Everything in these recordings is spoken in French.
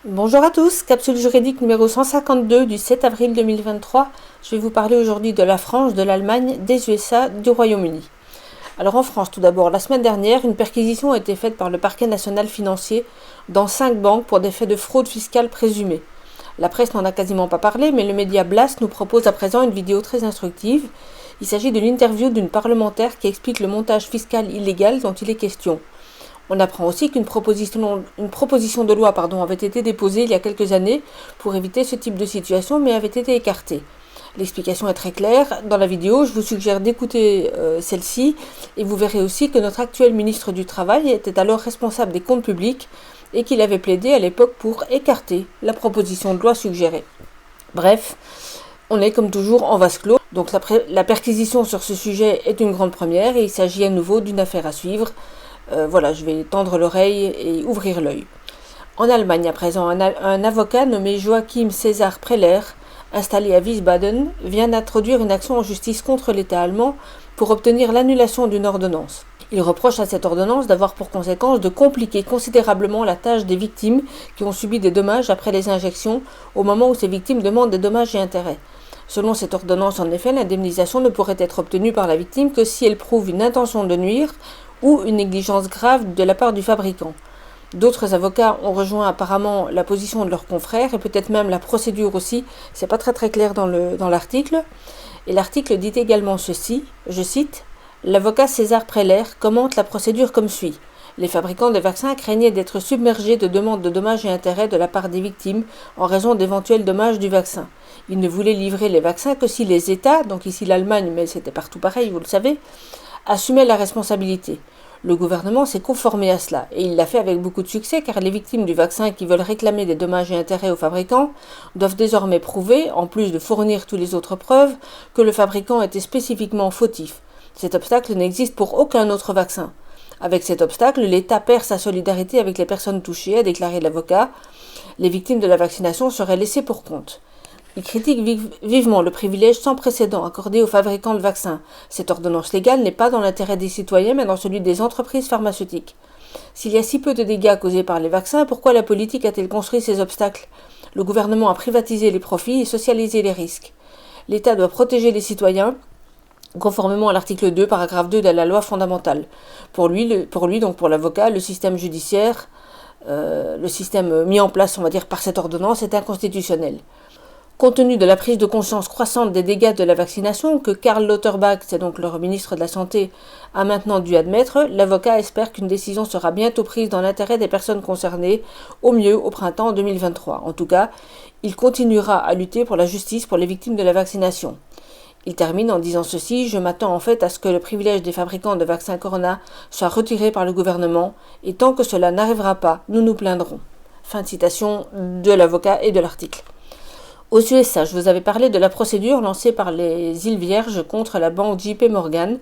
Bonjour à tous, capsule juridique numéro 152 du 7 avril 2023. Je vais vous parler aujourd'hui de la France, de l'Allemagne, des USA, du Royaume-Uni. Alors en France, tout d'abord, la semaine dernière, une perquisition a été faite par le parquet national financier dans 5 banques pour des faits de fraude fiscale présumés. La presse n'en a quasiment pas parlé, mais le média Blast nous propose à présent une vidéo très instructive. Il s'agit de l'interview d'une parlementaire qui explique le montage fiscal illégal dont il est question. On apprend aussi qu'une proposition de loi avait été déposée il y a quelques années pour éviter ce type de situation, mais avait été écartée. L'explication est très claire. Dans la vidéo, je vous suggère d'écouter celle-ci et vous verrez aussi que notre actuel ministre du Travail était alors responsable des comptes publics et qu'il avait plaidé à l'époque pour écarter la proposition de loi suggérée. Bref, on est comme toujours en vase clos. Donc la perquisition sur ce sujet est une grande première et il s'agit à nouveau d'une affaire à suivre. Je vais tendre l'oreille et ouvrir l'œil. En Allemagne, à présent, un avocat nommé Joachim César Preller, installé à Wiesbaden, vient d'introduire une action en justice contre l'État allemand pour obtenir l'annulation d'une ordonnance. Il reproche à cette ordonnance d'avoir pour conséquence de compliquer considérablement la tâche des victimes qui ont subi des dommages après les injections au moment où ces victimes demandent des dommages et intérêts. Selon cette ordonnance, en effet, l'indemnisation ne pourrait être obtenue par la victime que si elle prouve une intention de nuire ou une négligence grave de la part du fabricant. D'autres avocats ont rejoint apparemment la position de leurs confrères et peut-être même la procédure aussi, c'est pas très clair dans l'article. Et l'article dit également ceci, je cite, « L'avocat César Preller commente la procédure comme suit. Les fabricants de vaccins craignaient d'être submergés de demandes de dommages et intérêts de la part des victimes en raison d'éventuels dommages du vaccin. Ils ne voulaient livrer les vaccins que si les États, donc ici l'Allemagne, mais c'était partout pareil, vous le savez, assumaient la responsabilité. Le gouvernement s'est conformé à cela, et il l'a fait avec beaucoup de succès car les victimes du vaccin qui veulent réclamer des dommages et intérêts aux fabricants doivent désormais prouver, en plus de fournir toutes les autres preuves, que le fabricant était spécifiquement fautif. Cet obstacle n'existe pour aucun autre vaccin. Avec cet obstacle, l'État perd sa solidarité avec les personnes touchées, a déclaré l'avocat. Les victimes de la vaccination seraient laissées pour compte. Il critique vivement le privilège sans précédent accordé aux fabricants de vaccins. Cette ordonnance légale n'est pas dans l'intérêt des citoyens, mais dans celui des entreprises pharmaceutiques. S'il y a si peu de dégâts causés par les vaccins, pourquoi la politique a-t-elle construit ces obstacles ? Le gouvernement a privatisé les profits et socialisé les risques. L'État doit protéger les citoyens, conformément à l'article 2, paragraphe 2 de la loi fondamentale. Pour l'avocat, le système judiciaire, le système mis en place, par cette ordonnance, est inconstitutionnel. Compte tenu de la prise de conscience croissante des dégâts de la vaccination que Karl Lauterbach, c'est donc le ministre de la Santé, a maintenant dû admettre, l'avocat espère qu'une décision sera bientôt prise dans l'intérêt des personnes concernées, au mieux au printemps 2023. En tout cas, il continuera à lutter pour la justice pour les victimes de la vaccination. Il termine en disant ceci, je m'attends en fait à ce que le privilège des fabricants de vaccins Corona soit retiré par le gouvernement, et tant que cela n'arrivera pas, nous nous plaindrons. Fin de citation de l'avocat et de l'article. Aux USA, je vous avais parlé de la procédure lancée par les îles Vierges contre la banque JP Morgan,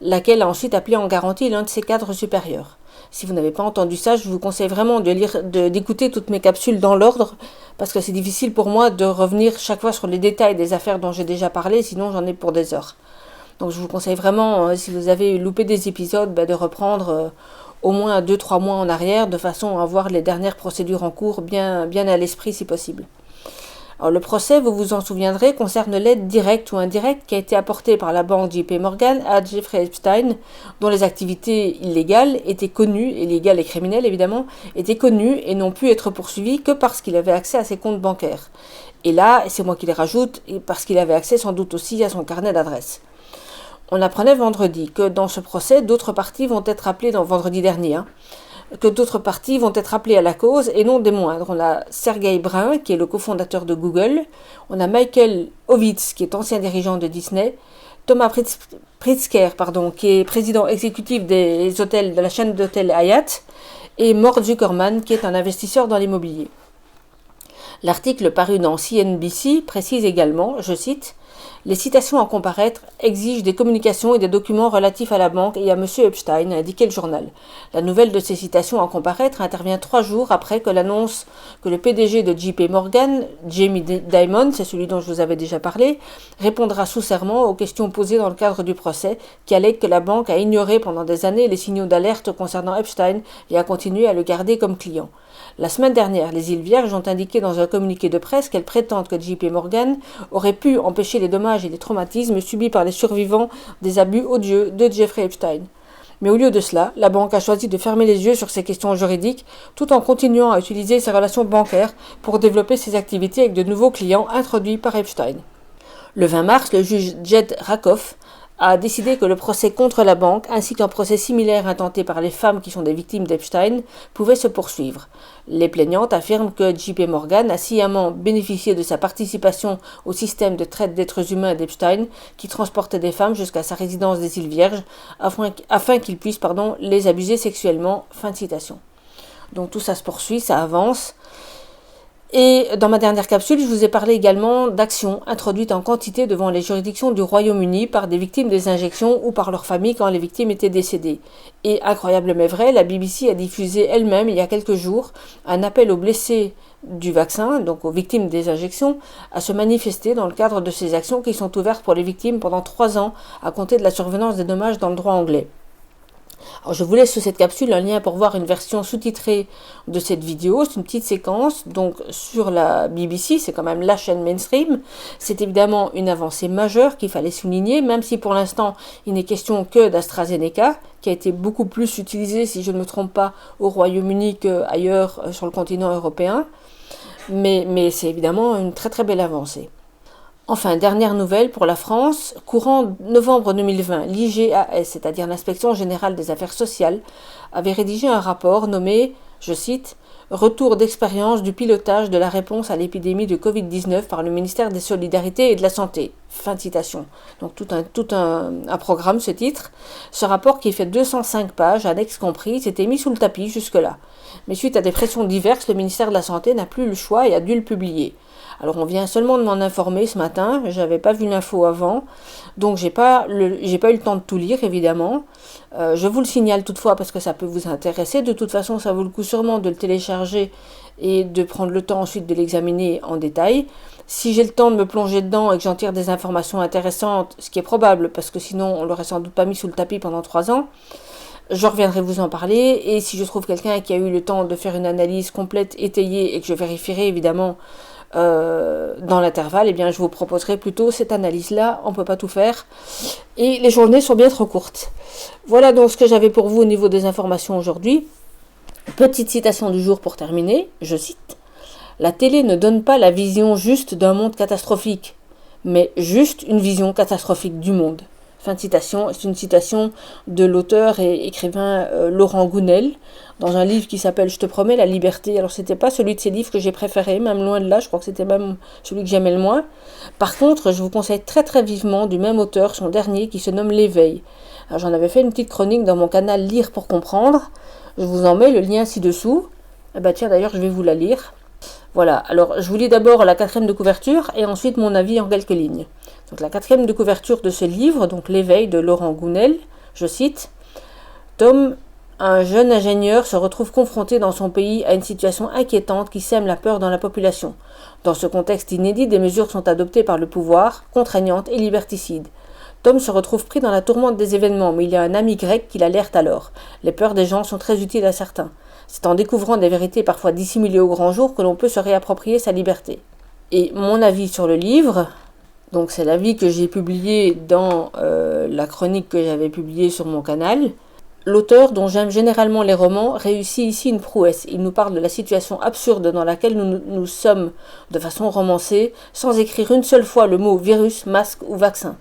laquelle a ensuite appelé en garantie l'un de ses cadres supérieurs. Si vous n'avez pas entendu ça, je vous conseille vraiment d'écouter toutes mes capsules dans l'ordre, parce que c'est difficile pour moi de revenir chaque fois sur les détails des affaires dont j'ai déjà parlé, sinon j'en ai pour des heures. Donc je vous conseille vraiment, si vous avez loupé des épisodes, de reprendre au moins 2-3 mois en arrière, de façon à voir les dernières procédures en cours bien à l'esprit si possible. Alors, le procès, vous vous en souviendrez, concerne l'aide directe ou indirecte qui a été apportée par la banque JP Morgan à Jeffrey Epstein, dont les activités illégales étaient connues, illégales et criminelles évidemment, étaient connues et n'ont pu être poursuivies que parce qu'il avait accès à ses comptes bancaires. Et là, c'est moi qui les rajoute, parce qu'il avait accès sans doute aussi à son carnet d'adresses. On apprenait vendredi que dans ce procès, d'autres parties vont être appelées vendredi dernier, que d'autres parties vont être appelées à la cause et non des moindres. On a Sergey Brin, qui est le cofondateur de Google, on a Michael Ovitz, qui est ancien dirigeant de Disney, Thomas Pritzker, qui est président exécutif des hôtels de la chaîne d'hôtels Hyatt, et Mort Zuckerman, qui est un investisseur dans l'immobilier. L'article paru dans CNBC précise également, je cite, Les citations à comparaître exigent des communications et des documents relatifs à la banque et à M. Epstein, a indiqué le journal. La nouvelle de ces citations à comparaître intervient 3 jours après que l'annonce que le PDG de JP Morgan, Jamie Dimon, c'est celui dont je vous avais déjà parlé, répondra sous serment aux questions posées dans le cadre du procès, qui allègue que la banque a ignoré pendant des années les signaux d'alerte concernant Epstein et a continué à le garder comme client. La semaine dernière, les îles Vierges ont indiqué dans un communiqué de presse qu'elles prétendent que JP Morgan aurait pu empêcher les dommages et les traumatismes subis par les survivants des abus odieux de Jeffrey Epstein. Mais au lieu de cela, la banque a choisi de fermer les yeux sur ces questions juridiques tout en continuant à utiliser ses relations bancaires pour développer ses activités avec de nouveaux clients introduits par Epstein. Le 20 mars, le juge Jed Rakoff a décidé que le procès contre la banque, ainsi qu'un procès similaire intenté par les femmes qui sont des victimes d'Epstein, pouvait se poursuivre. Les plaignantes affirment que JP Morgan a sciemment bénéficié de sa participation au système de traite d'êtres humains d'Epstein, qui transportait des femmes jusqu'à sa résidence des îles Vierges, afin qu'il puisse les abuser sexuellement. Fin de citation. Donc tout ça se poursuit, ça avance. Et dans ma dernière capsule, je vous ai parlé également d'actions introduites en quantité devant les juridictions du Royaume-Uni par des victimes des injections ou par leur famille quand les victimes étaient décédées. Et incroyable mais vrai, la BBC a diffusé elle-même il y a quelques jours un appel aux blessés du vaccin, donc aux victimes des injections, à se manifester dans le cadre de ces actions qui sont ouvertes pour les victimes pendant 3 ans à compter de la survenance des dommages dans le droit anglais. Alors je vous laisse sous cette capsule un lien pour voir une version sous-titrée de cette vidéo. C'est une petite séquence donc sur la BBC, c'est quand même la chaîne mainstream. C'est évidemment une avancée majeure qu'il fallait souligner, même si pour l'instant il n'est question que d'AstraZeneca, qui a été beaucoup plus utilisé, si je ne me trompe pas, au Royaume-Uni qu'ailleurs sur le continent européen. Mais c'est évidemment une très très belle avancée. Enfin, dernière nouvelle pour la France, courant novembre 2020, l'IGAS, c'est-à-dire l'Inspection Générale des Affaires Sociales, avait rédigé un rapport nommé, je cite, « Retour d'expérience du pilotage de la réponse à l'épidémie de Covid-19 par le ministère des Solidarités et de la Santé ». Fin de citation. Donc tout un programme, ce titre. Ce rapport qui fait 205 pages, annexes compris, s'était mis sous le tapis jusque-là. Mais suite à des pressions diverses, le ministère de la Santé n'a plus le choix et a dû le publier. Alors on vient seulement de m'en informer ce matin, j'avais pas vu l'info avant, donc j'ai pas eu le temps de tout lire évidemment. Je vous le signale toutefois parce que ça peut vous intéresser, de toute façon ça vaut le coup sûrement de le télécharger et de prendre le temps ensuite de l'examiner en détail. Si j'ai le temps de me plonger dedans et que j'en tire des informations intéressantes, ce qui est probable parce que sinon on l'aurait sans doute pas mis sous le tapis pendant 3 ans, je reviendrai vous en parler, et si je trouve quelqu'un qui a eu le temps de faire une analyse complète, étayée, et que je vérifierai évidemment dans l'intervalle, eh bien je vous proposerai plutôt cette analyse-là, on ne peut pas tout faire, et les journées sont bien trop courtes. Voilà donc ce que j'avais pour vous au niveau des informations aujourd'hui. Petite citation du jour pour terminer, je cite, « La télé ne donne pas la vision juste d'un monde catastrophique, mais juste une vision catastrophique du monde. » Fin de citation, c'est une citation de l'auteur et écrivain Laurent Gounel, dans un livre qui s'appelle « Je te promets la liberté ». Alors c'était pas celui de ses livres que j'ai préféré, même loin de là, je crois que c'était même celui que j'aimais le moins. Par contre, je vous conseille très très vivement du même auteur, son dernier, qui se nomme L'Éveil. Alors, j'en avais fait une petite chronique dans mon canal Lire pour comprendre, je vous en mets le lien ci-dessous. Eh ben tiens, d'ailleurs je vais vous la lire. Voilà, alors je vous lis d'abord la 4e de couverture et ensuite mon avis en quelques lignes. Donc la 4e de couverture de ce livre, donc L'Éveil de Laurent Gounel, je cite, « Tom, un jeune ingénieur, se retrouve confronté dans son pays à une situation inquiétante qui sème la peur dans la population. Dans ce contexte inédit, des mesures sont adoptées par le pouvoir, contraignantes et liberticides. Tom se retrouve pris dans la tourmente des événements, mais il y a un ami grec qui l'alerte alors. Les peurs des gens sont très utiles à certains. C'est en découvrant des vérités parfois dissimulées au grand jour que l'on peut se réapproprier sa liberté. » Et mon avis sur le livre, donc c'est l'avis que j'ai publié dans la chronique que j'avais publiée sur mon canal. L'auteur, dont j'aime généralement les romans, réussit ici une prouesse. Il nous parle de la situation absurde dans laquelle nous sommes de façon romancée, sans écrire une seule fois le mot virus, masque ou vaccin.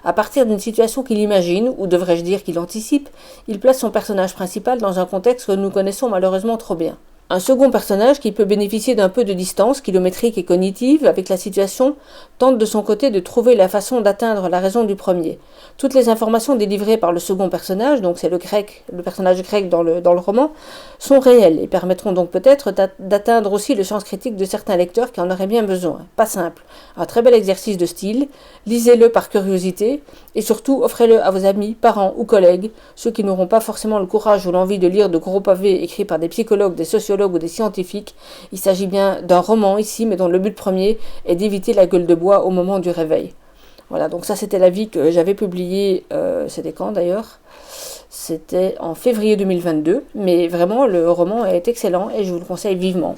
À partir d'une situation qu'il imagine, ou devrais-je dire qu'il anticipe, il place son personnage principal dans un contexte que nous connaissons malheureusement trop bien. Un second personnage, qui peut bénéficier d'un peu de distance kilométrique et cognitive avec la situation, tente de son côté de trouver la façon d'atteindre la raison du premier. Toutes les informations délivrées par le second personnage, donc c'est le personnage grec dans le roman, sont réelles et permettront donc peut-être d'atteindre aussi le sens critique de certains lecteurs qui en auraient bien besoin. Pas simple. Un très bel exercice de style, lisez-le par curiosité et surtout offrez-le à vos amis, parents ou collègues, ceux qui n'auront pas forcément le courage ou l'envie de lire de gros pavés écrits par des psychologues, des sociologues ou des scientifiques. Il s'agit bien d'un roman ici, mais dont le but premier est d'éviter la gueule de bois au moment du réveil. Voilà, donc ça c'était l'avis que j'avais publié, c'était quand d'ailleurs? C'était en février 2022, mais vraiment le roman est excellent et je vous le conseille vivement.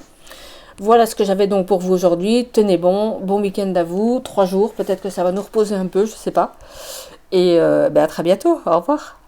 Voilà ce que j'avais donc pour vous aujourd'hui. Tenez bon, bon week-end à vous, 3 jours, peut-être que ça va nous reposer un peu, je sais pas. Et à très bientôt, au revoir.